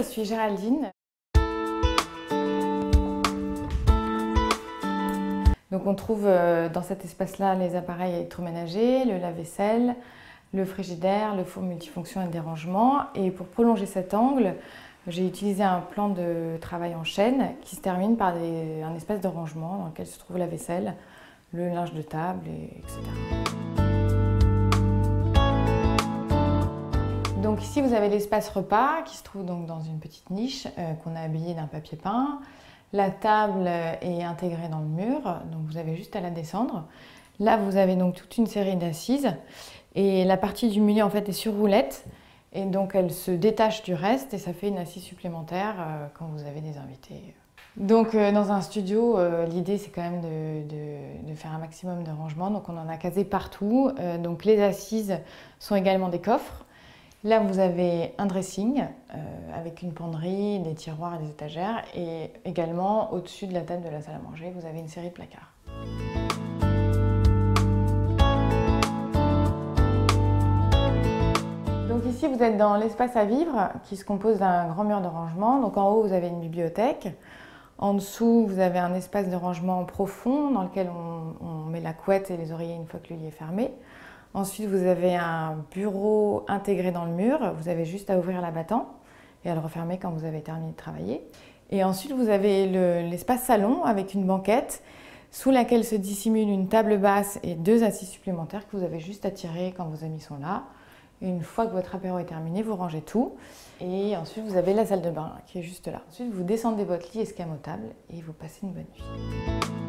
je suis Géraldine. Donc on trouve dans cet espace-là les appareils électroménagers, le lave-vaisselle, le frigidaire, le four multifonction et des rangements. Et pour prolonger cet angle, j'ai utilisé un plan de travail en chaîne qui se termine par un espace de rangement dans lequel se trouve la vaisselle, le linge de table, etc. Donc ici vous avez l'espace repas qui se trouve donc dans une petite niche qu'on a habillée d'un papier peint. La table est intégrée dans le mur, donc vous avez juste à la descendre. Là vous avez donc toute une série d'assises et la partie du milieu en fait est sur roulette et donc elle se détache du reste et ça fait une assise supplémentaire quand vous avez des invités. Donc dans un studio, l'idée c'est quand même de faire un maximum de rangement, donc on en a casé partout. Donc les assises sont également des coffres. Là, vous avez un dressing avec une penderie, des tiroirs et des étagères. Et également, au-dessus de la table de la salle à manger, vous avez une série de placards. Donc ici, vous êtes dans l'espace à vivre qui se compose d'un grand mur de rangement. Donc en haut, vous avez une bibliothèque. En dessous, vous avez un espace de rangement profond dans lequel on met la couette et les oreillers une fois que le lit est fermé. Ensuite, vous avez un bureau intégré dans le mur. Vous avez juste à ouvrir l'abattant et à le refermer quand vous avez terminé de travailler. Et ensuite, vous avez l'espace salon avec une banquette sous laquelle se dissimule une table basse et 2 assises supplémentaires que vous avez juste à tirer quand vos amis sont là. Et une fois que votre apéro est terminé, vous rangez tout. Et ensuite, vous avez la salle de bain qui est juste là. Ensuite, vous descendez votre lit escamotable et vous passez une bonne nuit.